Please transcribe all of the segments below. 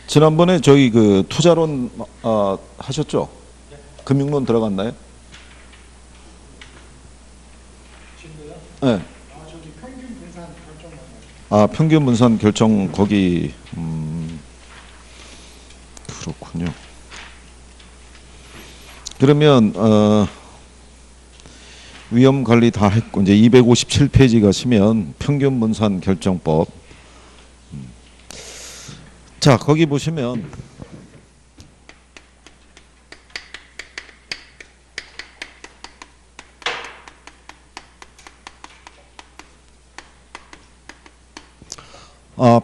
지난번에 저희 그 투자론 하셨죠? 금융론 들어갔나요? 네. 저기 평균 분산 결정 평균 분산 결정 거기 그렇군요. 그러면 위험 관리 다 했고 이제 257페이지 가시면 평균 분산 결정법. 자, 거기 보시면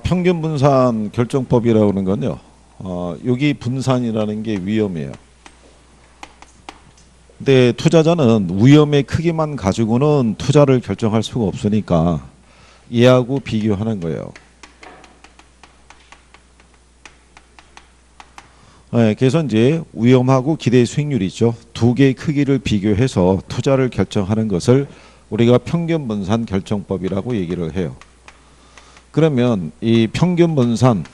평균 분산 결정법이라고 하는 건요. 여기 분산이라는 게 위험이에요. 근데 투자자는 위험의 크기만 가지고는 투자를 결정할 수가 없으니까 얘하고 비교하는 거예요. 네, 그래서 이제 위험하고 기대 수익률이 있죠. 두 개의 크기를 비교해서 투자를 결정하는 것을 우리가 평균 분산 결정법이라고 얘기를 해요. 그러면 이 평균 분산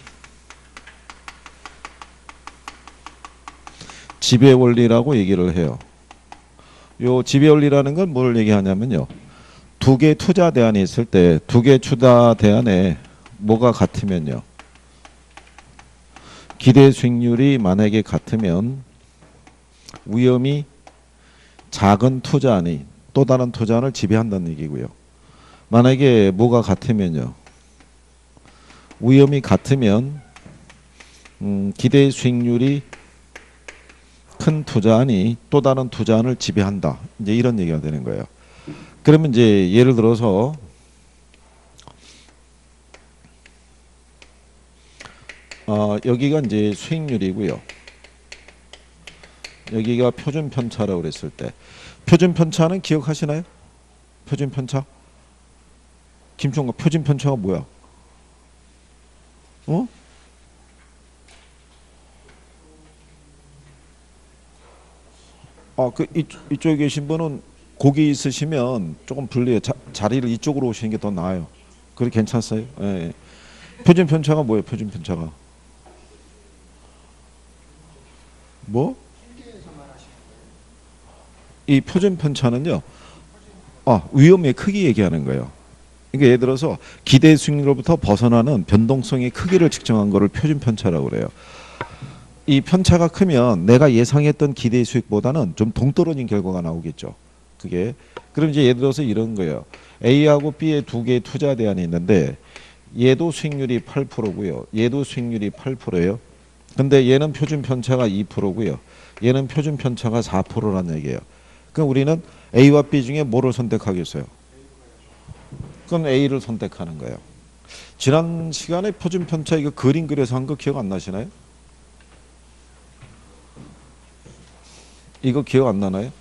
지배 원리라고 얘기를 해요. 요 지배 원리라는 건 뭘 얘기하냐면요. 두 개 투자 대안이 있을 때 두 개 투자 대안에 뭐가 같으면요. 기대 수익률이 만약에 같으면 위험이 작은 투자안이 또 다른 투자안을 지배한다는 얘기고요. 만약에 뭐가 같으면요. 위험이 같으면 기대 수익률이 큰 투자안이 또 다른 투자안을 지배한다. 이제 이런 얘기가 되는 거예요. 그러면 이제 예를 들어서 여기가 이제 수익률이고요. 여기가 표준 편차라고 그랬을 때 표준 편차는 기억하시나요? 표준 편차? 김총각 표준 편차가 뭐야? 이쪽에 계신 분은 고기 있으시면 조금 불리해요. 자리를 이쪽으로 오시는 게 더 나아요. 그래 괜찮았어요? 예. 표준 편차가 뭐예요? 표준 편차가 뭐? 이 표준 편차는요. 위험의 크기 얘기하는 거예요. 그러니까 예를 들어서 기대 수익률로부터 벗어나는 변동성의 크기를 측정한 거를 표준 편차라고 그래요. 이 편차가 크면 내가 예상했던 기대 수익보다는 좀 동떨어진 결과가 나오겠죠. 그게 그럼 이제 예를 들어서 이런 거예요. A하고 B의 두 개의 투자 대안이 있는데 얘도 수익률이 8%고요. 얘도 수익률이 8%예요. 근데 얘는 표준 편차가 2%고요. 얘는 표준 편차가 4%라는 얘기예요. 그럼 우리는 A와 B 중에 뭐를 선택하겠어요? 그럼 A를 선택하는 거예요. 지난 시간에 표준 편차 이거 그림 그려서 한 거 기억 안 나시나요? 이거 기억 안 나나요?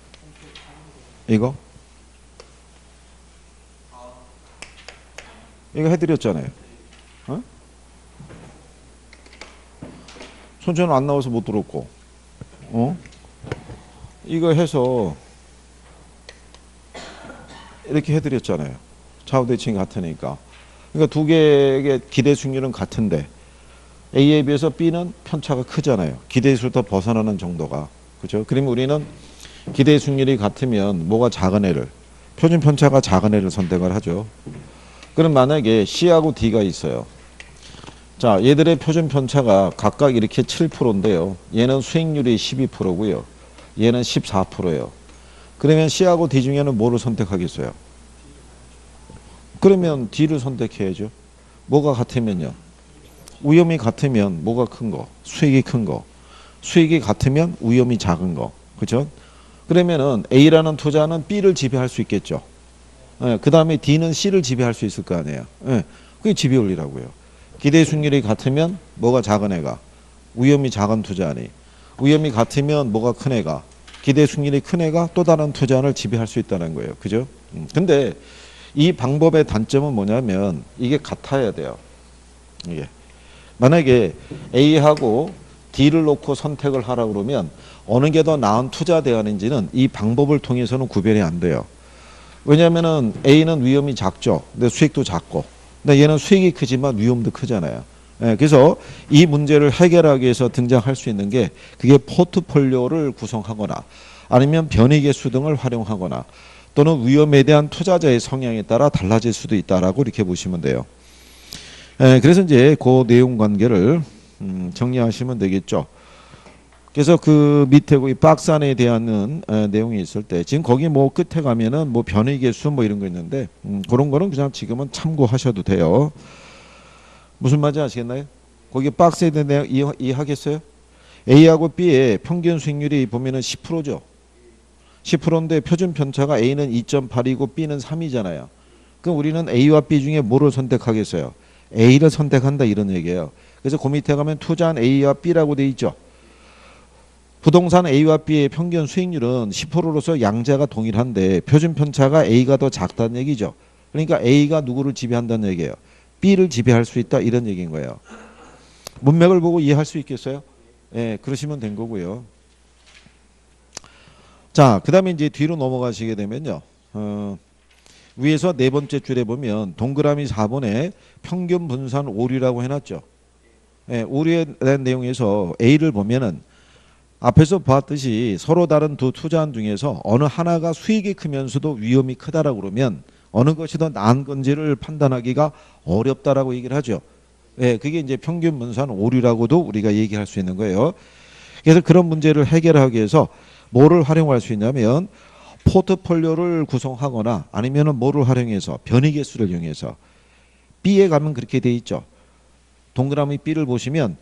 이거 해드렸잖아요. 손전은 안 나와서 못 들었고, 이거 해서 이렇게 해드렸잖아요. 좌우 대칭이 같으니까. 그러니까 두 개의 기대 수익률은 같은데 A에 비해서 B는 편차가 크잖아요. 기대수부터 벗어나는 정도가. 그죠? 그러면 우리는 기대 수익률이 같으면 뭐가 작은 애를 표준 편차가 작은 애를 선택을 하죠. 그럼 만약에 C하고 D가 있어요. 자, 얘들의 표준 편차가 각각 이렇게 7%인데요. 얘는 수익률이 12%고요. 얘는 14%예요. 그러면 C하고 D 중에는 뭐를 선택하겠어요? 그러면 D를 선택해야죠. 뭐가 같으면요. 위험이 같으면 뭐가 큰 거? 수익이 큰 거. 수익이 같으면 위험이 작은 거. 그렇죠? 그러면은 A라는 투자는 B를 지배할 수 있겠죠. 그 다음에 D는 C를 지배할 수 있을 거 아니에요. 그게 지배 원리라고요. 기대 수익률이 같으면 뭐가 작은 애가? 위험이 작은 투자안이. 위험이 같으면 뭐가 큰 애가? 기대 수익률이 큰 애가 또 다른 투자안을 지배할 수 있다는 거예요. 그죠? 근데 이 방법의 단점은 뭐냐면 이게 같아야 돼요. 이게. 만약에 A하고 D를 놓고 선택을 하라고 그러면 어느 게 더 나은 투자 대안인지는 이 방법을 통해서는 구별이 안 돼요. 왜냐하면은 A는 위험이 작죠. 근데 수익도 작고. 근데 얘는 수익이 크지만 위험도 크잖아요. 예, 그래서 이 문제를 해결하기 위해서 등장할 수 있는 게 그게 포트폴리오를 구성하거나 아니면 변이계수 등을 활용하거나 또는 위험에 대한 투자자의 성향에 따라 달라질 수도 있다라고 이렇게 보시면 돼요. 예, 그래서 이제 그 내용 관계를 정리하시면 되겠죠. 그래서 그 밑에 이 박스 안에 대한 내용이 있을 때 지금 거기 뭐 끝에 가면은 뭐 변이계수 뭐 이런 거 있는데 그런 거는 그냥 지금은 참고하셔도 돼요. 무슨 말인지 아시겠나요? 거기 박스에 대한 내용 이해하겠어요? A하고 B의 평균 수익률이 보면은 10%죠. 10%인데 표준 편차가 A는 2.8이고 B는 3이잖아요. 그럼 우리는 A와 B 중에 뭐를 선택하겠어요? A를 선택한다 이런 얘기예요. 그래서 그 밑에 가면 투자한 A와 B라고 돼 있죠. 부동산 A와 B의 평균 수익률은 10%로서 양자가 동일한데 표준 편차가 A가 더 작다는 얘기죠. 그러니까 A가 누구를 지배한다는 얘기예요. B를 지배할 수 있다 이런 얘기인 거예요. 문맥을 보고 이해할 수 있겠어요? 예, 그러시면 된 거고요. 자, 그 다음에 이제 뒤로 넘어가시게 되면요. 위에서 네 번째 줄에 보면 동그라미 4번에 평균 분산 오류라고 해놨죠. 예, 오류에 대한 내용에서 A를 보면은 앞에서 봤듯이 서로 다른 두 투자한 중에서 어느 하나가 수익이 크면서도 위험이 크다라고 그러면 어느 것이 더 나은 건지를 판단하기가 어렵다라고 얘기를 하죠. 예, 그게 이제 평균 분산 오류라고도 우리가 얘기할 수 있는 거예요. 그래서 그런 문제를 해결하기 위해서 뭐를 활용할 수 있냐면 포트폴리오를 구성하거나 아니면은 뭐를 활용해서 변이계수를 이용해서 B에 가면 그렇게 돼 있죠. 동그라미 B를 보시면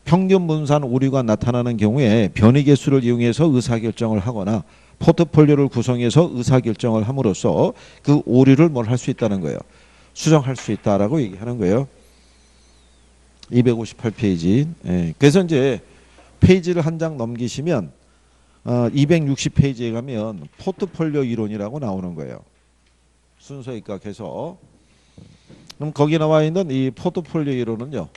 평균 분산 오류가 나타나는 경우에 변이계수를 이용해서 의사결정을 하거나 포트폴리오를 구성해서 의사결정을 함으로써 그 오류를 뭘 할 수 있다는 거예요. 수정할 수 있다라고 얘기하는 거예요. 258페이지. 예. 그래서 이제 페이지를 한 장 넘기시면 260페이지에 가면 포트폴리오 이론이라고 나오는 거예요. 순서 입각해서. 그럼 거기 나와 있는 이 포트폴리오 이론은요.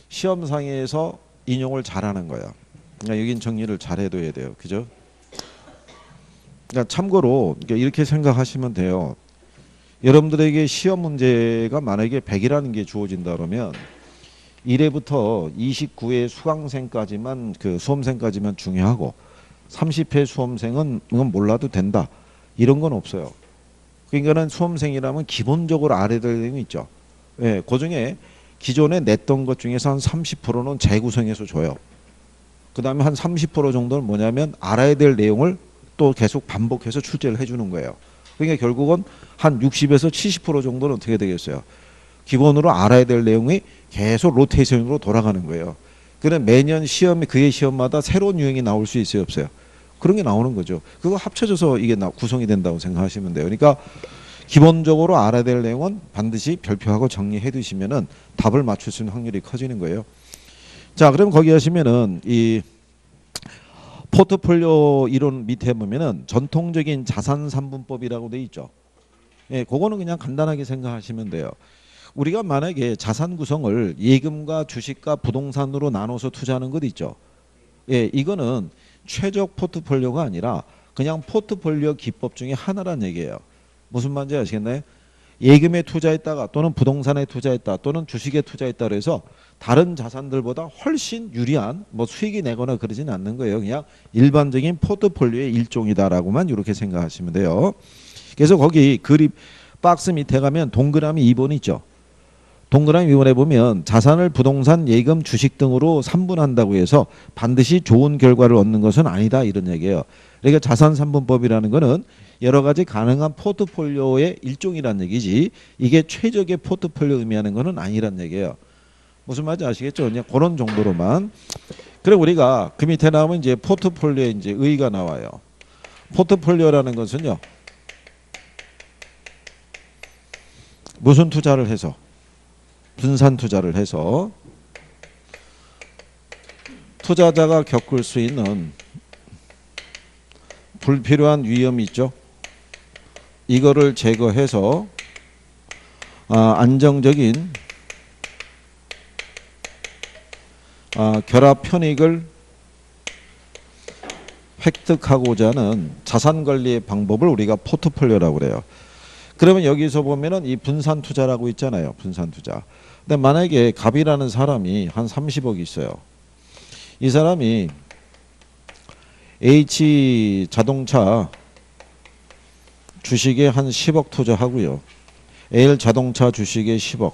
시험상에서 인용을 잘하는 거예요. 그러니까 여긴 정리를 잘 해둬야 돼요. 그죠? 그러니까 참고로 이렇게 생각하시면 돼요. 여러분들에게 시험 문제가 만약에 100이라는 게 주어진다 그러면 1회부터 29회 수강생까지만 그 수험생까지만 중요하고 30회 수험생은 이건 몰라도 된다. 이런 건 없어요. 그러니까는 수험생이라면 기본적으로 알아야 될 내용이 있죠. 예, 그중에 기존에 냈던 것 중에서 한 30%는 재구성해서 줘요. 그 다음에 한 30% 정도는 뭐냐면 알아야 될 내용을 또 계속 반복해서 출제를 해주는 거예요. 그러니까 결국은 한 60에서 70% 정도는 어떻게 되겠어요? 기본으로 알아야 될 내용이 계속 로테이션으로 돌아가는 거예요. 그래 매년 시험이 그의 시험마다 새로운 유형이 나올 수 있어요, 없어요? 그런 게 나오는 거죠. 그거 합쳐져서 이게 구성이 된다고 생각하시면 돼요. 그러니까 기본적으로 알아야 될 내용은 반드시 별표하고 정리해 두시면은 답을 맞출 수 있는 확률이 커지는 거예요. 자, 그럼 거기 하시면은 이 포트폴리오 이론 밑에 보면은 전통적인 자산 삼분법이라고 돼 있죠. 예, 그거는 그냥 간단하게 생각하시면 돼요. 우리가 만약에 자산 구성을 예금과 주식과 부동산으로 나눠서 투자하는 것 있죠. 예, 이거는 최적 포트폴리오가 아니라 그냥 포트폴리오 기법 중에 하나란 얘기예요. 무슨 말인지 아시겠나요? 예금에 투자했다가 또는 부동산에 투자했다 또는 주식에 투자했다 그래서 다른 자산들보다 훨씬 유리한 뭐 수익이 내거나 그러진 않는 거예요. 그냥 일반적인 포트폴리오의 일종이다라고만 이렇게 생각하시면 돼요. 그래서 거기 그립 박스 밑에 가면 동그라미 2번 있죠. 동그라미 2번에 보면 자산을 부동산, 예금, 주식 등으로 3분한다고 해서 반드시 좋은 결과를 얻는 것은 아니다 이런 얘기예요. 그러니까 자산 3분법이라는 거는 여러 가지 가능한 포트폴리오의 일종이란 얘기지 이게 최적의 포트폴리오 의미하는 것은 아니란 얘기예요. 무슨 말인지 아시겠죠? 그냥 그런 정도로만. 그래 우리가 그 밑에 나오면 이제 포트폴리오에 이제 의의가 나와요. 포트폴리오라는 것은요. 무슨 투자를 해서 분산 투자를 해서 투자자가 겪을 수 있는 불필요한 위험이 있죠. 이거를 제거해서 안정적인 결합 편익을 획득하고자 하는 자산 관리의 방법을 우리가 포트폴리오라고 그래요. 그러면 여기서 보면은 이 분산 투자라고 있잖아요. 분산 투자. 근데 만약에 갑이라는 사람이 한 30억 있어요. 이 사람이 H 자동차 주식에 한 10억 투자하고요. L 자동차 주식에 10억.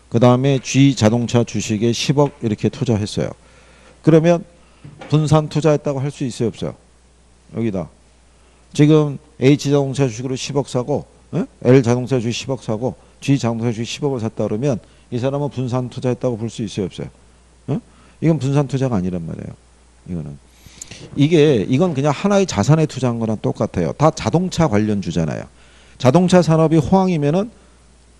그 다음에 G 자동차 주식에 10억 이렇게 투자했어요. 그러면 분산 투자했다고 할 수 있어요, 없어요? 여기다. 지금 H 자동차 주식으로 10억 사고, L 자동차 주식 10억 사고, G 자동차 주식 10억을 샀다 그러면 이 사람은 분산 투자했다고 볼 수 있어요, 없어요? 이건 분산 투자가 아니란 말이에요. 이건 그냥 하나의 자산에 투자한 거랑 똑같아요. 다 자동차 관련주잖아요. 자동차 산업이 호황이면은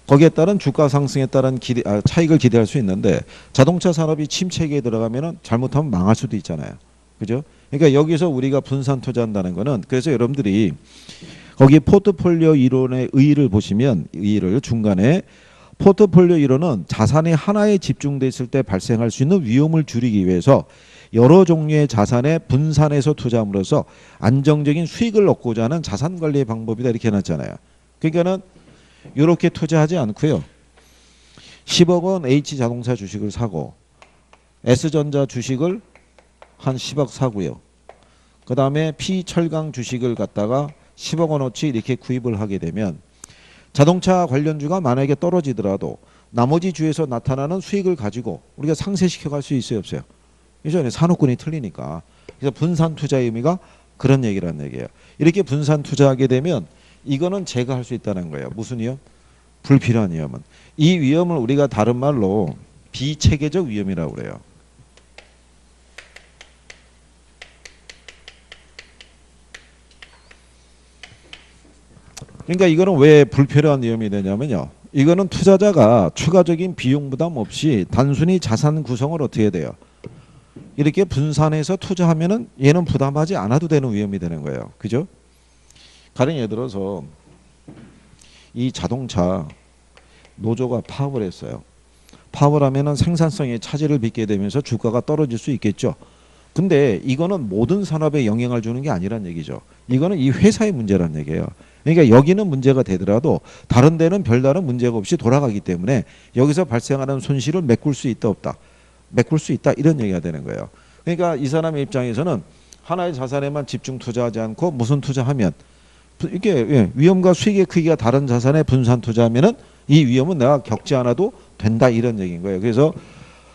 거기에 따른 주가 상승에 따른 차익을 기대할 수 있는데 자동차 산업이 침체기에 들어가면은 잘못하면 망할 수도 있잖아요. 그죠? 그러니까 여기서 우리가 분산 투자한다는 거는 그래서 여러분들이 거기 포트폴리오 이론의 의의를 보시면 의의를 중간에 포트폴리오 이론은 자산이 하나에 집중돼 있을 때 발생할 수 있는 위험을 줄이기 위해서 여러 종류의 자산에 분산해서 투자함으로써 안정적인 수익을 얻고자 하는 자산 관리의 방법이다 이렇게 해놨잖아요. 그러니까는 이렇게 투자하지 않고요. 10억 원 H자동차 주식을 사고 S전자 주식을 한 10억 사고요. 그 다음에 P철강 주식을 갖다가 10억 원어치 이렇게 구입을 하게 되면 자동차 관련주가 만약에 떨어지더라도 나머지 주에서 나타나는 수익을 가지고 우리가 상쇄시켜 갈 수 있어요, 없어요? 이전에 산업군이 틀리니까. 그래서 분산 투자의 의미가 그런 얘기라는 얘기예요. 이렇게 분산 투자하게 되면 이거는 제거할 수 있다는 거예요. 무슨 위험? 불필요한 위험은. 이 위험을 우리가 다른 말로 비체계적 위험이라고 그래요. 그러니까 이거는 왜 불필요한 위험이 되냐면요. 이거는 투자자가 추가적인 비용 부담 없이 단순히 자산 구성을 어떻게 해야 돼요? 이렇게 분산해서 투자하면은 얘는 부담하지 않아도 되는 위험이 되는 거예요. 그죠? 가령 예를 들어서 이 자동차 노조가 파업을 했어요. 파업을 하면은 생산성에 차질을 빚게 되면서 주가가 떨어질 수 있겠죠. 근데 이거는 모든 산업에 영향을 주는 게 아니란 얘기죠. 이거는 이 회사의 문제란 얘기예요. 그러니까 여기는 문제가 되더라도 다른 데는 별다른 문제가 없이 돌아가기 때문에 여기서 발생하는 손실을 메꿀 수 있다 없다. 메꿀 수 있다 이런 얘기가 되는 거예요. 그러니까 이 사람의 입장에서는 하나의 자산에만 집중 투자하지 않고 무슨 투자하면 이게 위험과 수익의 크기가 다른 자산에 분산 투자하면은 이 위험은 내가 겪지 않아도 된다 이런 얘기인 거예요. 그래서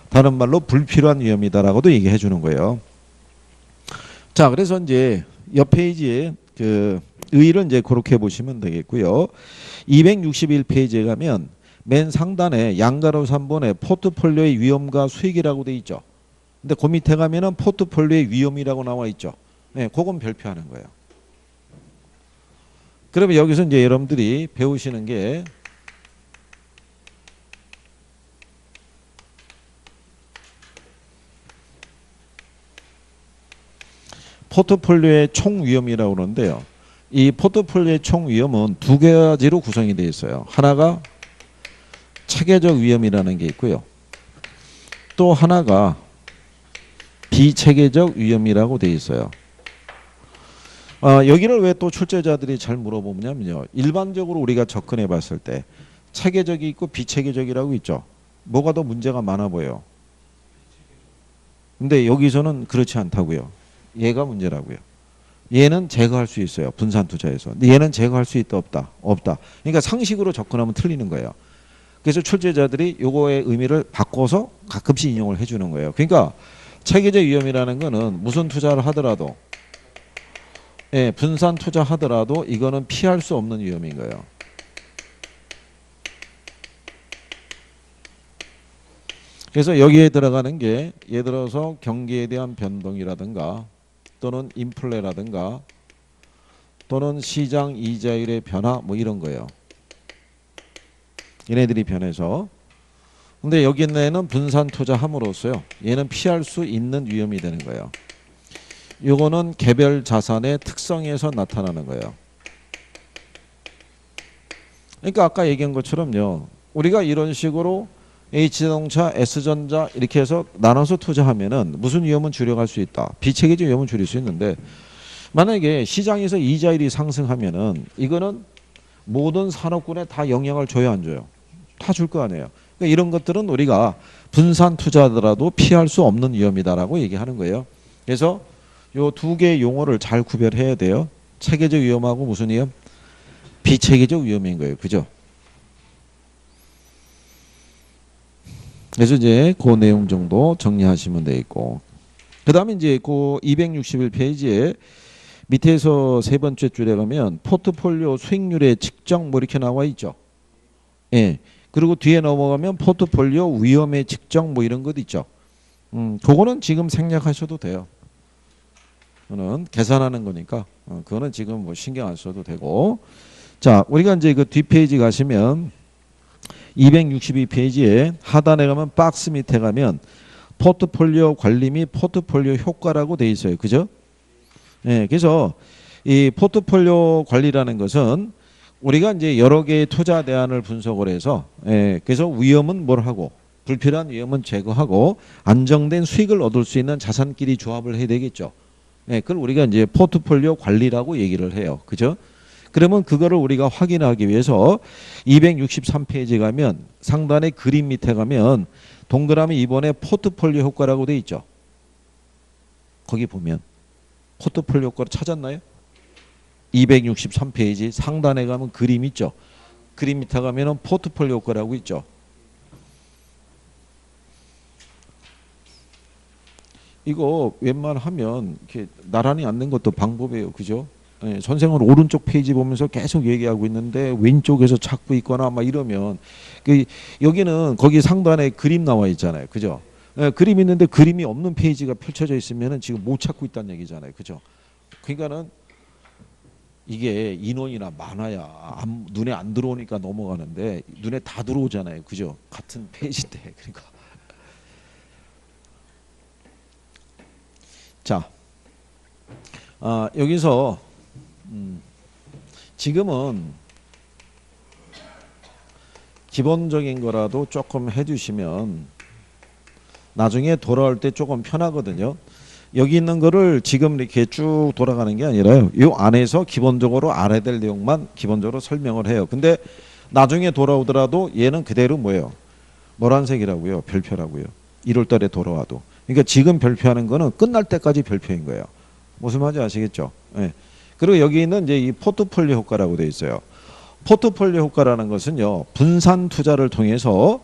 다른 말로 불필요한 위험이다라고도 얘기해 주는 거예요. 자, 그래서 이제 옆 페이지에 그 의의를 이제 그렇게 보시면 되겠고요. 261페이지에 가면 맨 상단에 양가로 3번에 포트폴리오의 위험과 수익이라고 돼 있죠. 근데 그 밑에 가면은 포트폴리오의 위험이라고 나와 있죠. 네, 그건 별표하는 거예요. 그러면 여기서 이제 여러분들이 배우시는 게 포트폴리오의 총 위험이라고 그러는데요. 이 포트폴리오의 총 위험은 두 가지로 구성이 되어 있어요. 하나가 체계적 위험이라는 게 있고요. 또 하나가 비체계적 위험이라고 되어 있어요. 여기를 왜 또 출제자들이 잘 물어보냐면요. 일반적으로 우리가 접근해 봤을 때 체계적이 있고 비체계적이라고 있죠. 뭐가 더 문제가 많아 보여요. 근데 여기서는 그렇지 않다고요. 얘가 문제라고요. 얘는 제거할 수 있어요. 분산 투자에서. 근데 얘는 제거할 수 있다 없다. 없다. 그러니까 상식으로 접근하면 틀리는 거예요. 그래서 출제자들이 요거의 의미를 바꿔서 가끔씩 인용을 해주는 거예요. 그러니까 체계적 위험이라는 거는 무슨 투자를 하더라도 분산 투자하더라도 이거는 피할 수 없는 위험인 거예요. 그래서 여기에 들어가는 게 예를 들어서 경기에 대한 변동이라든가 또는 인플레라든가 또는 시장 이자율의 변화 뭐 이런 거예요. 얘네들이 변해서. 근데 여기는 분산 투자함으로써요. 얘는 피할 수 있는 위험이 되는 거예요. 요거는 개별 자산의 특성에서 나타나는 거예요. 그러니까 아까 얘기한 것처럼요. 우리가 이런 식으로 H자동차, S전자 이렇게 해서 나눠서 투자하면은 무슨 위험은 줄여갈 수 있다. 비체계적 위험은 줄일 수 있는데 만약에 시장에서 이자율이 상승하면은 이거는 모든 산업군에 다 영향을 줘요, 안 줘요? 다 줄 거 아니에요. 그러니까 이런 것들은 우리가 분산 투자하더라도 피할 수 없는 위험이다라고 얘기하는 거예요. 그래서 요 두 개의 용어를 잘 구별해야 돼요. 체계적 위험하고 무슨 위험? 비체계적 위험인 거예요. 그죠? 그래서 이제 그 내용 정도 정리하시면 되겠고. 그 다음에 이제 그 261페이지에 밑에서 세 번째 줄에 가면 포트폴리오 수익률의 측정 뭐 이렇게 나와 있죠. 예. 그리고 뒤에 넘어가면 포트폴리오 위험의 측정 뭐 이런 것 있죠. 그거는 지금 생략하셔도 돼요. 그거는 계산하는 거니까 그거는 지금 뭐 신경 안 써도 되고. 자, 우리가 이제 그 뒷페이지 가시면 262페이지에 하단에 가면 박스 밑에 가면 포트폴리오 관리 및 포트폴리오 효과라고 돼 있어요. 그죠? 예, 그래서 이 포트폴리오 관리라는 것은 우리가 이제 여러 개의 투자 대안을 분석을 해서 그래서 위험은 뭘 하고 불필요한 위험은 제거하고 안정된 수익을 얻을 수 있는 자산끼리 조합을 해야 되겠죠. 그걸 우리가 이제 포트폴리오 관리라고 얘기를 해요. 그죠? 그러면 그거를 우리가 확인하기 위해서 263페이지 가면 상단의 그림 밑에 가면 동그라미 2번에 포트폴리오 효과라고 돼 있죠. 거기 보면 포트폴리오 효과를 찾았나요? 263페이지 상단에 가면 그림 있죠. 그림 밑에 가면은 포트폴리오 효과라고 있죠. 이거 웬만하면 이렇게 나란히 앉는 것도 방법이에요. 그죠? 선생은 오른쪽 페이지 보면서 계속 얘기하고 있는데 왼쪽에서 찾고 있거나 막 이러면 여기는 거기 상단에 그림 나와 있잖아요. 그죠? 그림 있는데 그림이 없는 페이지가 펼쳐져 있으면 지금 못 찾고 있다는 얘기잖아요. 그죠? 그러니까는 이게 인원이나 많아야 눈에 안 들어오니까 넘어가는데 눈에 다 들어오잖아요. 그죠? 같은 페이지인데. 그러니까 자, 여기서 지금은 기본적인 거라도 조금 해주시면 나중에 돌아올 때 조금 편하거든요. 여기 있는 거를 지금 이렇게 쭉 돌아가는 게 아니라요. 이 안에서 기본적으로 알아야 될 내용만 기본적으로 설명을 해요. 근데 나중에 돌아오더라도 얘는 그대로 뭐예요? 노란색이라고요. 별표라고요. 1월 달에 돌아와도. 그러니까 지금 별표하는 거는 끝날 때까지 별표인 거예요. 무슨 말인지 아시겠죠? 네. 그리고 여기 있는 이제 이 포트폴리오 효과라고 되어 있어요. 포트폴리오 효과라는 것은요. 분산 투자를 통해서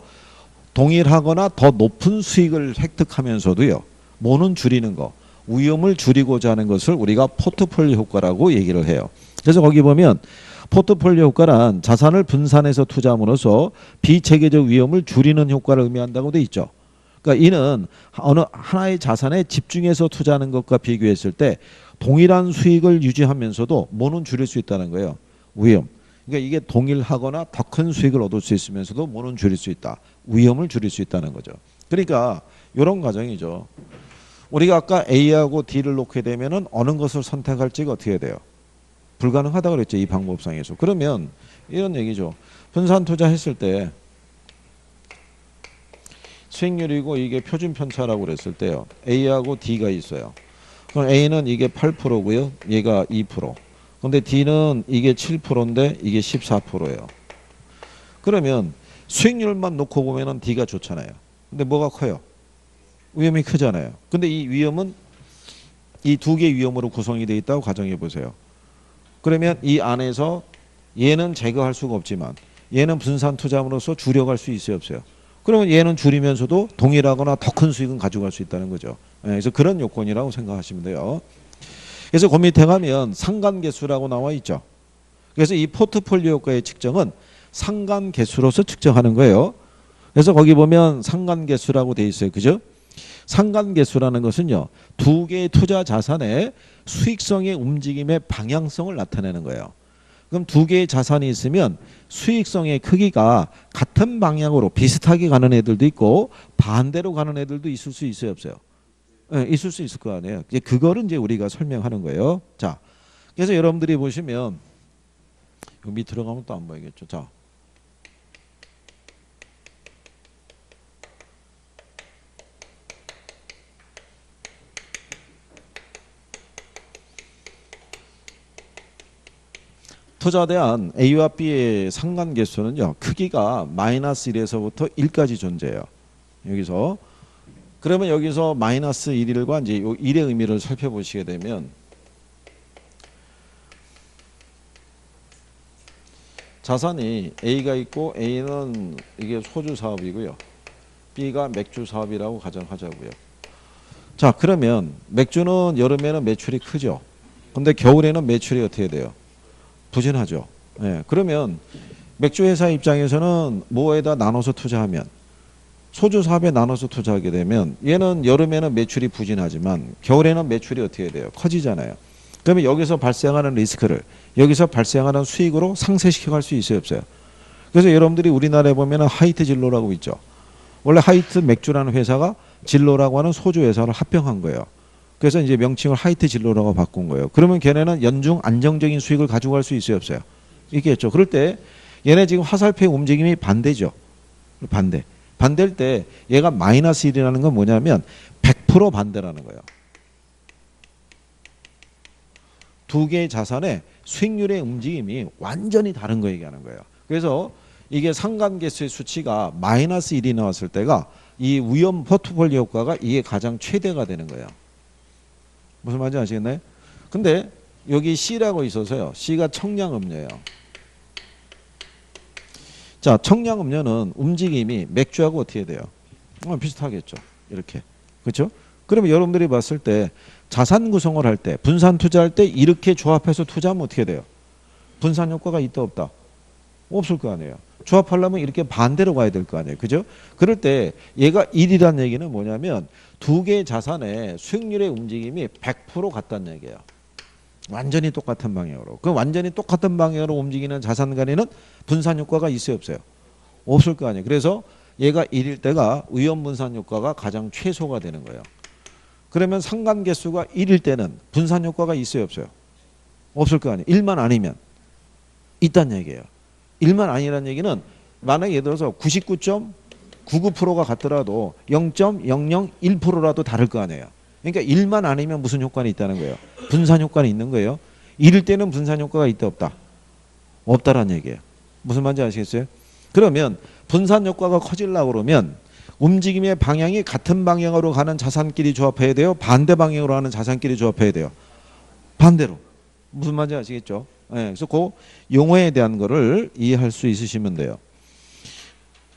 동일하거나 더 높은 수익을 획득하면서도요. 뭐는 줄이는 거, 위험을 줄이고자 하는 것을 우리가 포트폴리오 효과라고 얘기를 해요. 그래서 거기 보면 포트폴리오 효과란 자산을 분산해서 투자함으로써 비체계적 위험을 줄이는 효과를 의미한다고 돼 있죠. 그러니까 이는 어느 하나의 자산에 집중해서 투자하는 것과 비교했을 때 동일한 수익을 유지하면서도 뭐는 줄일 수 있다는 거예요. 위험. 그러니까 이게 동일하거나 더 큰 수익을 얻을 수 있으면서도 뭐는 줄일 수 있다. 위험을 줄일 수 있다는 거죠. 그러니까 이런 과정이죠. 우리가 아까 A하고 D를 놓게 되면은 어느 것을 선택할지가 어떻게 돼요? 불가능하다고 그랬죠. 이 방법상에서. 그러면 이런 얘기죠. 분산 투자했을 때 수익률이고 이게 표준 편차라고 그랬을 때요. A하고 D가 있어요. 그럼 A는 이게 8%고요. 얘가 2%. 근데 D는 이게 7%인데 이게 14%예요. 그러면 수익률만 놓고 보면은 D가 좋잖아요. 근데 뭐가 커요? 위험이 크잖아요. 근데 이 위험은 이 두 개의 위험으로 구성이 되어 있다고 가정해 보세요. 그러면 이 안에서 얘는 제거할 수가 없지만 얘는 분산 투자함으로써 줄여갈 수 있어요, 없어요? 그러면 얘는 줄이면서도 동일하거나 더 큰 수익은 가져갈 수 있다는 거죠. 그래서 그런 요건이라고 생각하시면 돼요. 그래서 그 밑에 가면 상관계수라고 나와 있죠. 그래서 이 포트폴리오 효과의 측정은 상관계수로서 측정하는 거예요. 그래서 거기 보면 상관계수라고 돼 있어요. 그죠? 상관계수라는 것은요. 두 개의 투자 자산의 수익성의 움직임의 방향성을 나타내는 거예요. 그럼 두 개의 자산이 있으면 수익성의 크기가 같은 방향으로 비슷하게 가는 애들도 있고 반대로 가는 애들도 있을 수 있어요, 없어요? 네, 있을 수 있을 거 아니에요. 그거를 이제 우리가 설명하는 거예요. 자, 그래서 여러분들이 보시면 여기 밑으로 가면 또 안 보이겠죠. 자, 투자대한 A와 B의 상관계수는요. 크기가 마이너스 1에서부터 1까지 존재해요. 여기서 그러면 여기서 마이너스 1일과 이제 요 1의 의미를 살펴보시게 되면 자산이 A가 있고 A는 이게 소주 사업이고요. B가 맥주 사업이라고 가정하자고요. 자, 그러면 맥주는 여름에는 매출이 크죠. 근데 겨울에는 매출이 어떻게 돼요? 부진하죠. 예, 그러면 맥주 회사 입장에서는 뭐에다 나눠서 투자하면 소주 사업에 나눠서 투자하게 되면 얘는 여름에는 매출이 부진하지만 겨울에는 매출이 어떻게 돼요? 커지잖아요. 그러면 여기서 발생하는 리스크를 여기서 발생하는 수익으로 상쇄시켜 갈 수 있어요, 없어요? 그래서 여러분들이 우리나라에 보면은 하이트 진로라고 있죠. 원래 하이트 맥주라는 회사가 진로라고 하는 소주 회사를 합병한 거예요. 그래서 이제 명칭을 하이트 진로라고 바꾼 거예요. 그러면 걔네는 연중 안정적인 수익을 가지고 갈 수 있어요, 없어요? 있겠죠. 그럴 때 얘네 지금 화살표의 움직임이 반대죠. 반대일 때 얘가 마이너스 1이라는 건 뭐냐면 100% 반대라는 거예요. 두 개의 자산의 수익률의 움직임이 완전히 다른 거 얘기하는 거예요. 그래서 이게 상관계수의 수치가 마이너스 1이 나왔을 때가 이 위험 포트폴리오 효과가 이게 가장 최대가 되는 거예요. 무슨 말인지 아시겠나요? 근데 여기 C라고 있어서요. C가 청량음료예요. 자, 청량음료는 움직임이 맥주하고 어떻게 돼요? 비슷하겠죠. 이렇게. 그렇죠? 그러면 여러분들이 봤을 때 자산 구성을 할 때, 분산 투자할 때 이렇게 조합해서 투자하면 어떻게 돼요? 분산 효과가 있다 없다? 없을 거 아니에요. 조합하려면 이렇게 반대로 가야 될 거 아니에요. 그죠? 그럴 때 얘가 1이란 얘기는 뭐냐면 두 개의 자산의 수익률의 움직임이 100% 같다는 얘기예요. 완전히 똑같은 방향으로. 그 완전히 똑같은 방향으로 움직이는 자산 간에는 분산 효과가 있어요, 없어요? 없을 거 아니에요. 그래서 얘가 1일 때가 위험 분산 효과가 가장 최소가 되는 거예요. 그러면 상관계수가 1일 때는 분산 효과가 있어요, 없어요? 없을 거 아니에요. 1만 아니면 있다는 얘기예요. 1만 아니라는 얘기는 만약에 예를 들어서 99.99%가 같더라도 0.001%라도 다를 거 아니에요. 그러니까 1만 아니면 무슨 효과는 있다는 거예요? 분산 효과는 있는 거예요. 1일 때는 분산 효과가 있다 없다? 없다라는 얘기예요. 무슨 말인지 아시겠어요? 그러면 분산 효과가 커지려고 그러면 움직임의 방향이 같은 방향으로 가는 자산끼리 조합해야 돼요? 반대 방향으로 가는 자산끼리 조합해야 돼요? 반대로. 무슨 말인지 아시겠죠? 네, 그래서 그 용어에 대한 거를 이해할 수 있으시면 돼요.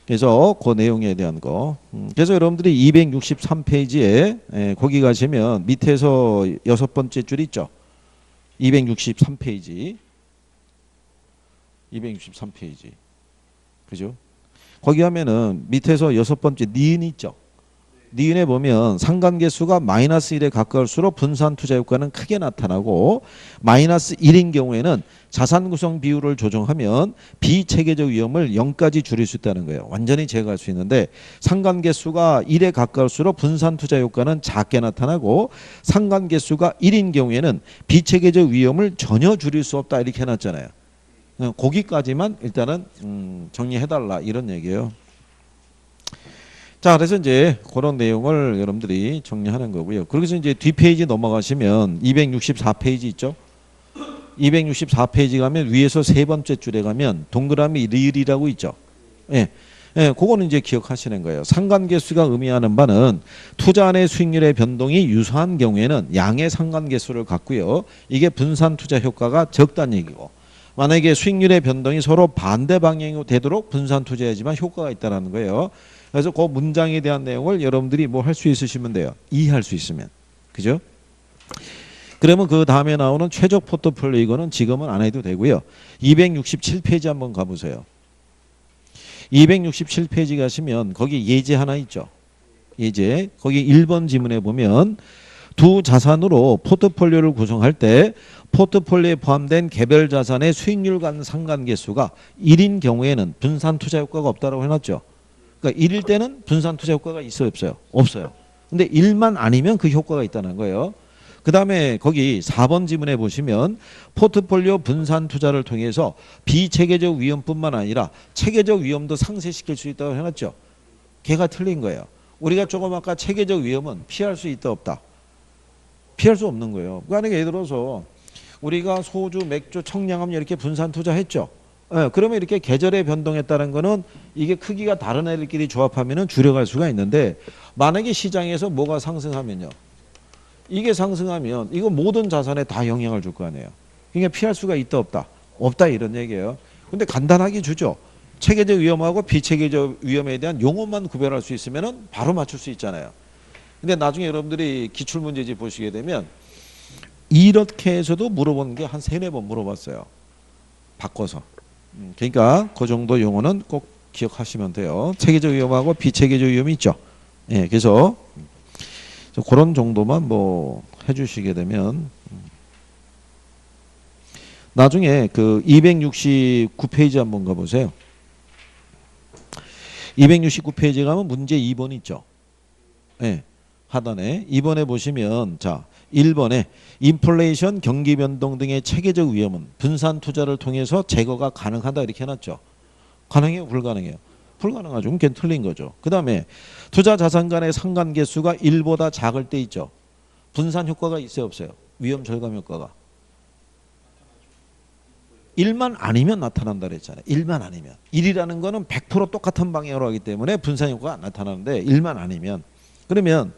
그래서 그 내용에 대한 거. 그래서 여러분들이 263페이지에 거기 가시면 밑에서 6번째 줄 있죠. 263페이지. 263페이지. 그죠? 거기 하면은 밑에서 6번째 니은 있죠. 니은에 보면 상관계수가 마이너스 1에 가까울수록 분산 투자 효과는 크게 나타나고 마이너스 1인 경우에는 자산 구성 비율을 조정하면 비체계적 위험을 0까지 줄일 수 있다는 거예요. 완전히 제거할 수 있는데 상관계수가 1에 가까울수록 분산 투자 효과는 작게 나타나고 상관계수가 1인 경우에는 비체계적 위험을 전혀 줄일 수 없다 이렇게 해놨잖아요. 거기까지만 일단은 정리해달라 이런 얘기예요. 자, 그래서 이제 그런 내용을 여러분들이 정리하는 거고요. 그래서 이제 뒷페이지 넘어가시면 264페이지 있죠. 264페이지 가면 위에서 세 번째 줄에 가면 동그라미 리을이라고 있죠. 예. 예, 그거는 이제 기억하시는 거예요. 상관계수가 의미하는 바는 투자안의 수익률의 변동이 유사한 경우에는 양의 상관계수를 갖고요. 이게 분산 투자 효과가 적다는 얘기고. 만약에 수익률의 변동이 서로 반대 방향으로 되도록 분산 투자해야지만 효과가 있다는 거예요. 그래서 그 문장에 대한 내용을 여러분들이 뭐 할 수 있으시면 돼요. 이해할 수 있으면. 그죠? 그러면 그 다음에 나오는 최적 포트폴리오 이거는 지금은 안 해도 되고요. 267페이지 한번 가보세요. 267페이지 가시면 거기 예제 하나 있죠. 예제. 거기 1번 지문에 보면 두 자산으로 포트폴리오를 구성할 때 포트폴리오에 포함된 개별 자산의 수익률 간 상관계수가 1인 경우에는 분산 투자 효과가 없다고 해놨죠. 그러니까 1일 때는 분산 투자 효과가 있어요, 없어요? 없어요. 근데 1만 아니면 그 효과가 있다는 거예요. 그 다음에 거기 4번 지문에 보시면 포트폴리오 분산 투자를 통해서 비체계적 위험뿐만 아니라 체계적 위험도 상쇄시킬 수 있다고 해놨죠. 걔가 틀린 거예요. 우리가 조금 아까 체계적 위험은 피할 수 있다 없다? 피할 수 없는 거예요. 그러니까 예를 들어서 우리가 소주, 맥주, 청량음료 이렇게 분산 투자했죠. 예, 그러면 이렇게 계절의 변동에 따른 거는 이게 크기가 다른 애들끼리 조합하면은 줄여갈 수가 있는데 만약에 시장에서 뭐가 상승하면요. 이게 상승하면 이거 모든 자산에 다 영향을 줄 거 아니에요. 그러니까 피할 수가 있다 없다. 없다 이런 얘기예요. 근데 간단하게 주죠. 체계적 위험하고 비체계적 위험에 대한 용어만 구별할 수 있으면은 바로 맞출 수 있잖아요. 근데 나중에 여러분들이 기출문제집 보시게 되면 이렇게 해서도 물어본 게 한 3-4번 물어봤어요. 바꿔서. 그러니까 그 정도 용어는 꼭 기억하시면 돼요. 체계적 위험하고 비체계적 위험이 있죠. 예, 그래서 그런 정도만 뭐 해주시게 되면 나중에 그 269페이지 한번 가보세요. 269페이지 가면 문제 2번 있죠. 예, 하단에 2번에 보시면 자 1번에 인플레이션, 경기 변동 등의 체계적 위험은 분산 투자를 통해서 제거가 가능하다 이렇게 해놨죠. 가능해요? 불가능해요? 불가능하죠. 그럼 걔는 틀린 거죠. 그 다음에 투자 자산 간의 상관계수가 1보다 작을 때 있죠. 분산 효과가 있어요? 없어요? 위험 절감 효과가. 1만 아니면 나타난다 그랬잖아요. 1만 아니면. 1이라는 거는 100% 똑같은 방향으로 하기 때문에 분산 효과가 안 나타나는데 1만 아니면. 그러면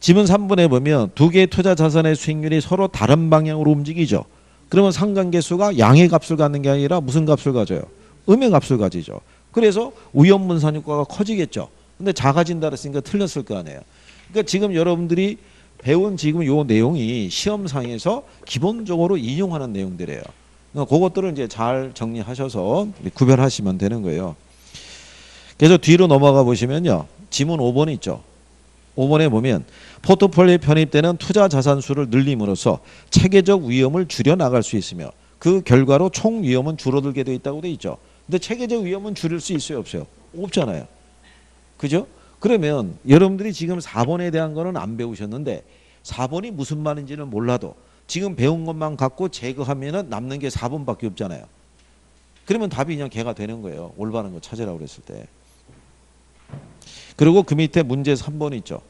지문 3번에 보면 두 개의 투자 자산의 수익률이 서로 다른 방향으로 움직이죠. 그러면 상관계수가 양의 값을 갖는 게 아니라 무슨 값을 가져요? 음의 값을 가지죠. 그래서 위험 분산 효과가 커지겠죠. 근데 작아진다 그랬으니까 틀렸을 거 아니에요. 그러니까 지금 여러분들이 배운 지금 요 내용이 시험상에서 기본적으로 인용하는 내용들이에요. 그러니까 그것들을 이제 잘 정리하셔서 구별하시면 되는 거예요. 그래서 뒤로 넘어가 보시면요. 지문 5번 있죠. 5번에 보면 포트폴리오에 편입되는 투자 자산 수를 늘림으로써 체계적 위험을 줄여 나갈 수 있으며 그 결과로 총 위험은 줄어들게 돼 있다고 돼 있죠. 근데 체계적 위험은 줄일 수 있어요, 없어요? 없잖아요. 그죠? 그러면 여러분들이 지금 4번에 대한 거는 안 배우셨는데 4번이 무슨 말인지는 몰라도 지금 배운 것만 갖고 제거하면은 남는 게 4번밖에 없잖아요. 그러면 답이 그냥 개가 되는 거예요. 올바른 거 찾으라고 그랬을 때. 그리고 그 밑에 문제 3번 있죠.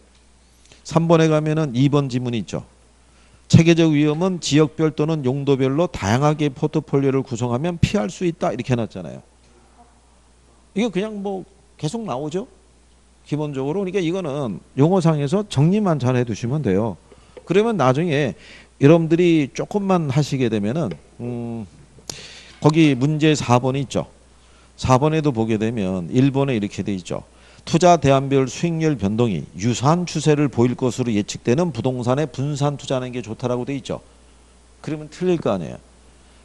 3번에 가면은 2번 지문이 있죠. 체계적 위험은 지역별 또는 용도별로 다양하게 포트폴리오를 구성하면 피할 수 있다 이렇게 해놨잖아요. 이거 그냥 뭐 계속 나오죠. 기본적으로. 그러니까 이거는 용어상에서 정리만 잘 해두시면 돼요. 그러면 나중에 여러분들이 조금만 하시게 되면은 거기 문제 4번이 있죠. 4번에도 보게 되면 1번에 이렇게 돼 있죠. 투자 대안별 수익률 변동이 유사한 추세를 보일 것으로 예측되는 부동산에 분산 투자하는 게 좋다라고 돼 있죠. 그러면 틀릴 거 아니에요.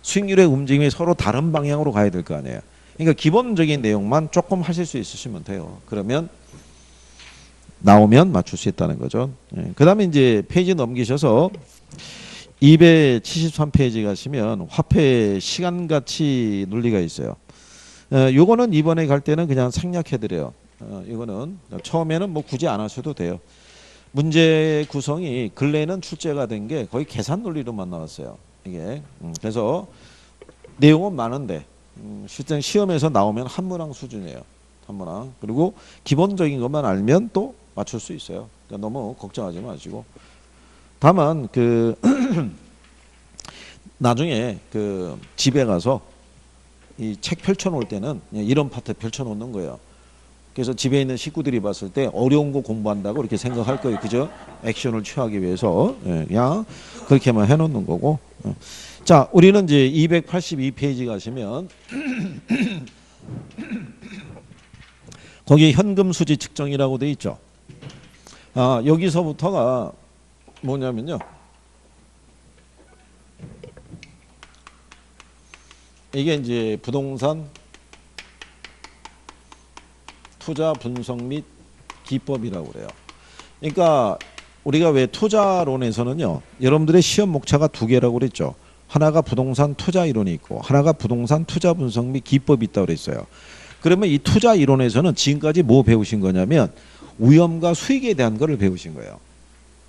수익률의 움직임이 서로 다른 방향으로 가야 될 거 아니에요. 그러니까 기본적인 내용만 조금 하실 수 있으시면 돼요. 그러면 나오면 맞출 수 있다는 거죠. 그 다음에 이제 페이지 넘기셔서 273페이지 가시면 화폐 시간가치 논리가 있어요. 요거는 이번에 갈 때는 그냥 생략해드려요. 이거는 처음에는 뭐 굳이 안 하셔도 돼요. 문제 구성이 근래에는 출제가 된 게 거의 계산 논리로만 나왔어요. 이게 그래서 내용은 많은데 실제 시험에서 나오면 한문항 수준이에요. 한문항. 그리고 기본적인 것만 알면 또 맞출 수 있어요. 그러니까 너무 걱정하지 마시고. 다만 그 나중에 그 집에 가서 이 책 펼쳐놓을 때는 이런 파트 펼쳐놓는 거예요. 그래서 집에 있는 식구들이 봤을 때 어려운 거 공부한다고 이렇게 생각할 거예요. 그죠? 액션을 취하기 위해서. 그냥 그렇게만 해놓는 거고. 자, 우리는 이제 282페이지 가시면 거기 현금 수지 측정이라고 돼 있죠. 여기서부터가 뭐냐면요. 이게 이제 부동산 투자 분석 및 기법이라고 그래요. 그러니까 우리가 왜 투자론에서는요. 여러분들의 시험 목차가 2개라고 그랬죠. 하나가 부동산 투자 이론이 있고 하나가 부동산 투자 분석 및 기법이 있다고 그랬어요. 그러면 이 투자 이론에서는 지금까지 뭐 배우신 거냐면 위험과 수익에 대한 거를 배우신 거예요.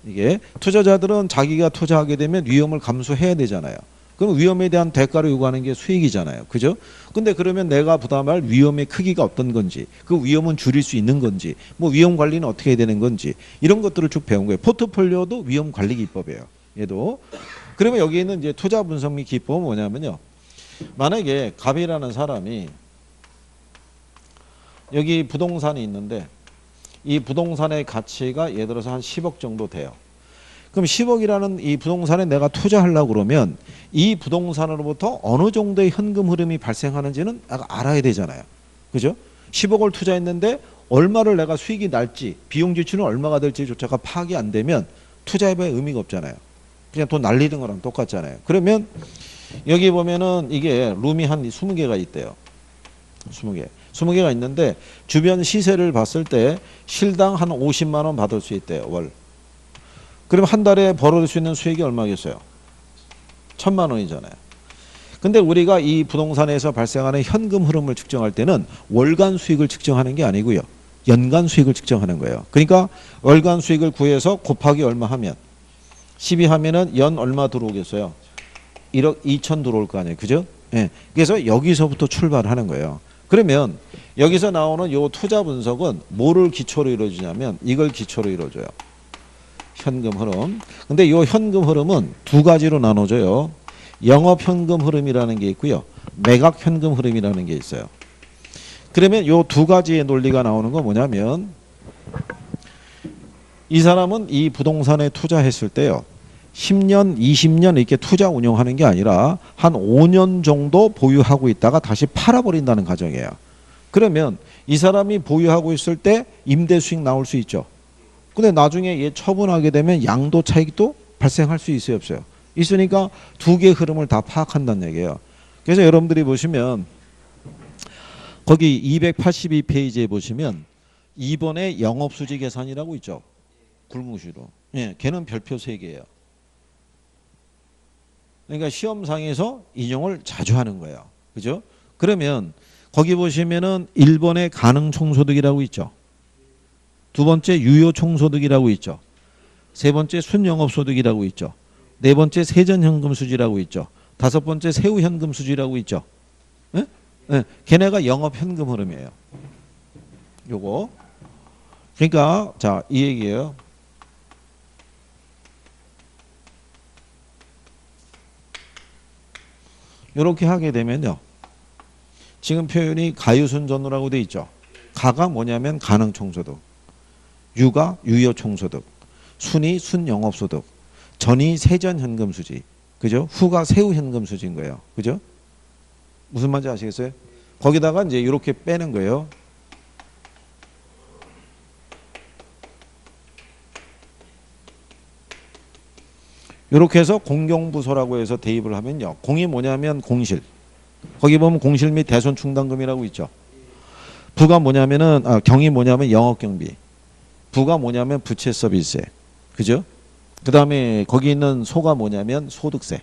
이게 투자자들은 자기가 투자하게 되면 위험을 감수해야 되잖아요. 그럼 위험에 대한 대가를 요구하는 게 수익이잖아요. 그죠? 근데 그러면 내가 부담할 위험의 크기가 어떤 건지, 그 위험은 줄일 수 있는 건지, 뭐 위험 관리는 어떻게 해야 되는 건지, 이런 것들을 쭉 배운 거예요. 포트폴리오도 위험 관리 기법이에요. 얘도. 그러면 여기 있는 이제 투자 분석 및 기법은 뭐냐면요. 만약에 갑이라는 사람이 여기 부동산이 있는데 이 부동산의 가치가 예를 들어서 한 10억 정도 돼요. 그럼 10억이라는 이 부동산에 내가 투자하려고 그러면 이 부동산으로부터 어느 정도의 현금 흐름이 발생하는지는 알아야 되잖아요. 그죠? 10억을 투자했는데 얼마를 내가 수익이 날지 비용 지출은 얼마가 될지조차가 파악이 안 되면 투자해봐야 의미가 없잖아요. 그냥 돈 날리는 거랑 똑같잖아요. 그러면 여기 보면은 이게 룸이 한 20개가 있대요. 20개. 20개가 있는데 주변 시세를 봤을 때 실당 한 50만 원 받을 수 있대요. 월. 그럼 한 달에 벌어들 수 있는 수익이 얼마겠어요? 1,000만 원이잖아요. 근데 우리가 이 부동산에서 발생하는 현금 흐름을 측정할 때는 월간 수익을 측정하는 게 아니고요. 연간 수익을 측정하는 거예요. 그러니까 월간 수익을 구해서 곱하기 얼마 하면 12 하면은 연 얼마 들어오겠어요? 1억 2천 들어올 거 아니에요. 그죠? 예. 그래서 여기서부터 출발하는 거예요. 그러면 여기서 나오는 요 투자 분석은 뭐를 기초로 이루어지냐면 이걸 기초로 이루어져요. 현금 흐름. 근데 요 현금 흐름은 두 가지로 나눠져요. 영업 현금 흐름이라는 게 있고요. 매각 현금 흐름이라는 게 있어요. 그러면 요 두 가지의 논리가 나오는 건 뭐냐면 이 사람은 이 부동산에 투자했을 때요. 10년, 20년 이렇게 투자 운영하는 게 아니라 한 5년 정도 보유하고 있다가 다시 팔아버린다는 가정이에요. 그러면 이 사람이 보유하고 있을 때 임대 수익 나올 수 있죠. 근데 나중에 얘 처분하게 되면 양도 차익도 발생할 수 있어요, 없어요? 있으니까 두 개의 흐름을 다 파악한다는 얘기예요. 그래서 여러분들이 보시면 거기 282페이지에 보시면 2번에 영업수지 계산이라고 있죠. 굵은시로. 예, 걔는 별표 3개예요. 그러니까 시험상에서 인용을 자주 하는 거예요. 그죠? 그러면 거기 보시면은 1번에 가능총소득이라고 있죠. 두 번째 유효총소득이라고 있죠. 세 번째 순영업소득이라고 있죠. 네 번째 세전현금수지라고 있죠. 다섯 번째 세후현금수지라고 있죠. 예? 예, 걔네가 영업현금 흐름이에요. 요거. 그러니까 자, 이 얘기예요. 이렇게 하게 되면요. 지금 표현이 가유순전후라고 돼 있죠. 가가 뭐냐면 가능총소득, 유가 유효총소득, 순이 순영업소득, 전이 세전현금수지, 그죠? 후가 세후현금수지인 거예요. 그죠? 무슨 말인지 아시겠어요? 거기다가 이제 이렇게 빼는 거예요. 이렇게 해서 공경부서라고 해서 대입을 하면요. 공이 뭐냐면 공실. 거기 보면 공실 및 대손충당금이라고 있죠. 부가 뭐냐면은 경이 뭐냐면 영업경비. 부가 뭐냐면 부채 서비스세. 그죠? 그다음에 거기 있는 소가 뭐냐면 소득세.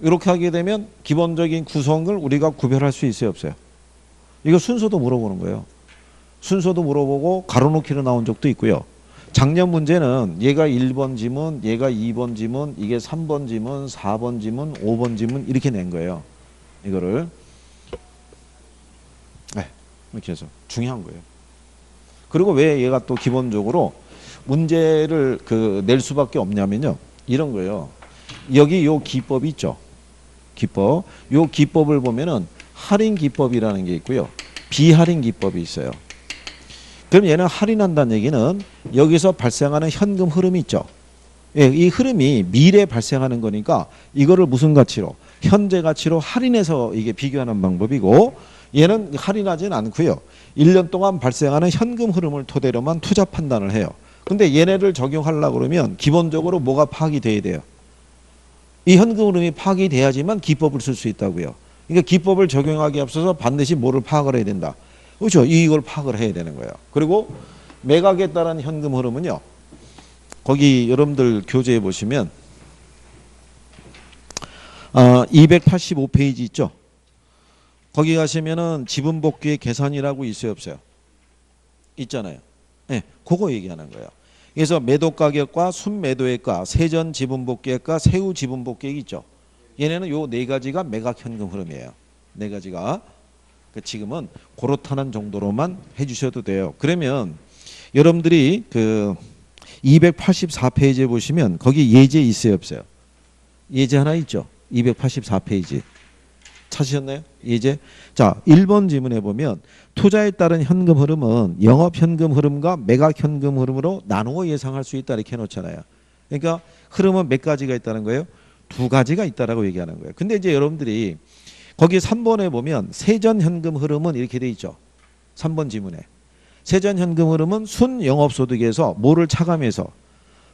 이렇게 하게 되면 기본적인 구성을 우리가 구별할 수 있어요, 없어요? 이거 순서도 물어보는 거예요. 순서도 물어보고 가로놓기로 나온 적도 있고요. 작년 문제는 얘가 1번 지문, 얘가 2번 지문, 이게 3번 지문, 4번 지문, 5번 지문 이렇게 낸 거예요. 이거를. 네, 이렇게 해서 중요한 거예요. 그리고 왜 얘가 또 기본적으로 문제를 낼 수밖에 없냐면요. 이런 거예요. 여기 요 기법이 있죠. 기법. 요 기법을 보면은 할인 기법이라는 게 있고요. 비할인 기법이 있어요. 그럼 얘는 할인한다는 얘기는 여기서 발생하는 현금 흐름이 있죠. 예, 이 흐름이 미래에 발생하는 거니까 이거를 무슨 가치로? 현재 가치로 할인해서 이게 비교하는 방법이고 얘는 할인하지는 않고요. 1년 동안 발생하는 현금 흐름을 토대로만 투자 판단을 해요. 근데 얘네를 적용하려고 그러면 기본적으로 뭐가 파악이 돼야 돼요? 이 현금 흐름이 파악이 돼야지만 기법을 쓸 수 있다고요. 그러니까 기법을 적용하기 앞서서 반드시 뭐를 파악을 해야 된다. 그렇죠. 이걸 파악을 해야 되는 거예요. 그리고 매각에 따른 현금 흐름은요. 거기 여러분들 교재에 보시면 285페이지 있죠. 거기 가시면은 지분복귀의 계산이라고 있어요, 없어요? 있잖아요. 네, 그거 얘기하는 거예요. 그래서 매도 가격과 순매도액과 세전 지분복귀액과 세후 지분복귀액 있죠. 얘네는 요 네 가지가 매각 현금 흐름이에요. 네 가지가. 지금은 그렇다는 정도로만 해주셔도 돼요. 그러면 여러분들이 284페이지에 보시면 거기 예제 있어요, 없어요? 예제 하나 있죠. 284페이지. 찾으셨나요? 예제. 자, 1번 지문에 보면 투자에 따른 현금 흐름은 영업 현금 흐름과 매각 현금 흐름으로 나누어 예상할 수 있다 이렇게 해놓잖아요. 그러니까 흐름은 몇 가지가 있다는 거예요? 두 가지가 있다라고 얘기하는 거예요. 근데 이제 여러분들이 거기 3번에 보면 세전 현금 흐름은 이렇게 돼 있죠. 3번 지문에. 세전 현금 흐름은 순 영업소득에서 뭐를 차감해서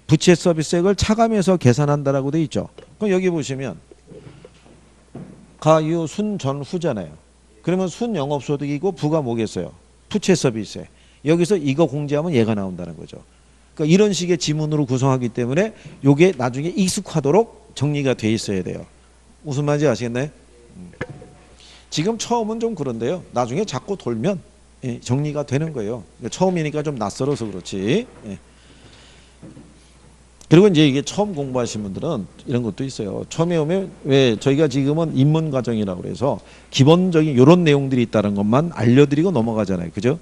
부채 서비스액을 차감해서 계산한다라고 돼 있죠. 그럼 여기 보시면 가유 순 전 후잖아요. 그러면 순 영업소득이고 부가 뭐겠어요? 부채 서비스액. 여기서 이거 공제하면 얘가 나온다는 거죠. 그러니까 이런 식의 지문으로 구성하기 때문에 이게 나중에 익숙하도록 정리가 돼 있어야 돼요. 무슨 말인지 아시겠나요? 지금 처음은 좀 그런데요. 나중에 자꾸 돌면 정리가 되는 거예요. 처음이니까 좀 낯설어서 그렇지. 그리고 이제 이게 처음 공부하신 분들은 이런 것도 있어요. 처음에 오면 왜 저희가 지금은 입문 과정이라고 그래서 기본적인 이런 내용들이 있다는 것만 알려드리고 넘어가잖아요. 그죠?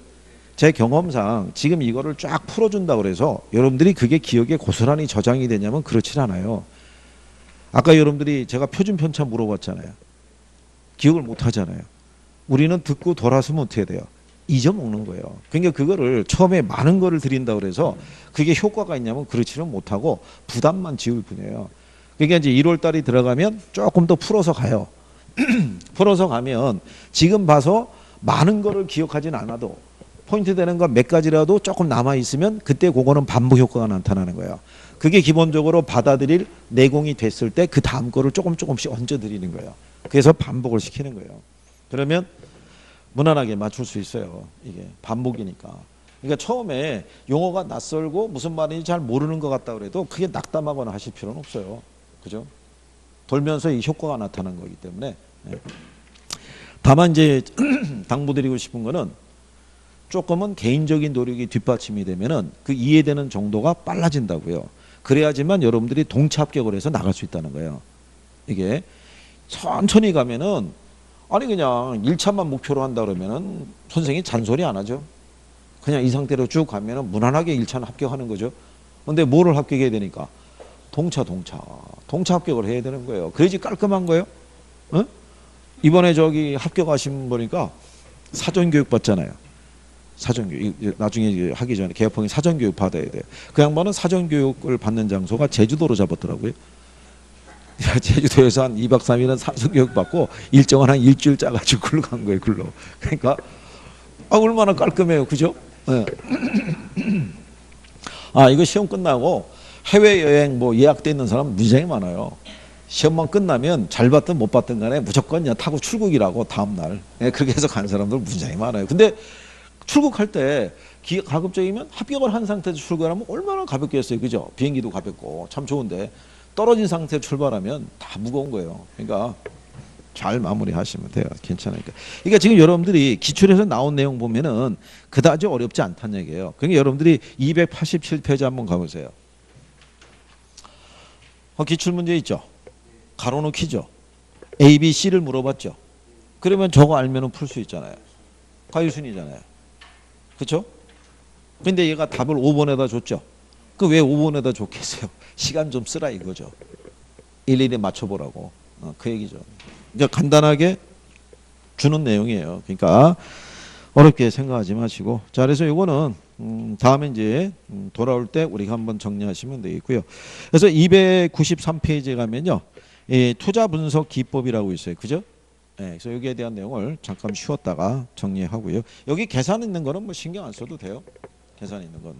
제 경험상 지금 이거를 쫙 풀어준다고 그래서 여러분들이 그게 기억에 고스란히 저장이 되냐면 그렇진 않아요. 아까 여러분들이 제가 표준 편차 물어봤잖아요. 기억을 못 하잖아요. 우리는 듣고 돌아서면 어떻게 돼요? 잊어먹는 거예요. 그러니까 그거를 처음에 많은 거를 드린다고 그래서 그게 효과가 있냐면 그렇지는 못하고 부담만 지울 뿐이에요. 그러니까 이제 1월 달이 들어가면 조금 더 풀어서 가요. 풀어서 가면 지금 봐서 많은 거를 기억하진 않아도 포인트 되는 거 몇 가지라도 조금 남아 있으면 그때 그거는 반복 효과가 나타나는 거예요. 그게 기본적으로 받아들일 내공이 됐을 때 그 다음 거를 조금씩 얹어 드리는 거예요. 그래서 반복을 시키는 거예요. 그러면 무난하게 맞출 수 있어요. 이게 반복이니까. 그러니까 처음에 용어가 낯설고 무슨 말인지 잘 모르는 것 같다 그래도 크게 낙담하거나 하실 필요는 없어요. 그죠? 돌면서 이 효과가 나타나는 거기 때문에. 다만 이제 당부드리고 싶은 거는 조금은 개인적인 노력이 뒷받침이 되면은 그 이해되는 정도가 빨라진다고요. 그래야지만 여러분들이 동차 합격을 해서 나갈 수 있다는 거예요. 이게 천천히 가면은 아니 그냥 1차만 목표로 한다 그러면은 선생님이 잔소리 안 하죠. 그냥 이 상태로 쭉 가면은 무난하게 1차는 합격하는 거죠. 근데 뭐를 합격해야 되니까? 동차 합격을 해야 되는 거예요. 그래야지 깔끔한 거예요. 어? 이번에 저기 합격하신 거니까 사전교육 받잖아요. 사전교육 나중에 하기 전에 개업형이 사전교육 받아야 돼요. 그 양반은 사전교육을 받는 장소가 제주도로 잡았더라고요. 제주도에서 한 2박 3일은 사전교육 받고 일정은 한 일주일 짜가지고 글로 간 거예요. 글로. 그러니까 얼마나 깔끔해요. 그죠? 네. 이거 시험 끝나고 해외여행 뭐 예약돼 있는 사람 굉장히 많아요. 시험만 끝나면 잘 봤든 못 봤든 간에 무조건 그냥 타고 출국이라고 다음날. 그렇게 해서 간 사람들 굉장히 많아요. 근데 출국할 때 가급적이면 합격을 한 상태에서 출국하면 얼마나 가볍겠어요. 그죠? 비행기도 가볍고 참 좋은데 떨어진 상태로 출발하면 다 무거운 거예요. 그러니까 잘 마무리하시면 돼요. 괜찮으니까. 그러니까 지금 여러분들이 기출에서 나온 내용 보면은 그다지 어렵지 않다는 얘기예요. 그러니까 여러분들이 287페이지 한번 가보세요. 기출 문제 있죠. 가로놓기죠. A, B, C를 물어봤죠. 그러면 저거 알면은 풀 수 있잖아요. 가유순이잖아요. 그렇죠? 근데 얘가 답을 5번에다 줬죠. 그 왜 5번에다 줬겠어요? 시간 좀 쓰라 이거죠. 일일이 맞춰보라고. 그 얘기죠. 이제 간단하게 주는 내용이에요. 그러니까 어렵게 생각하지 마시고. 자, 그래서 이거는 다음에 이제 돌아올 때 우리가 한번 정리하시면 되겠고요. 그래서 293페이지에 가면요. 투자 분석 기법이라고 있어요. 그죠? 그래서 여기에 대한 내용을 잠깐 쉬었다가 정리하고요. 여기 계산 있는 거는 뭐 신경 안 써도 돼요. 계산 있는 건.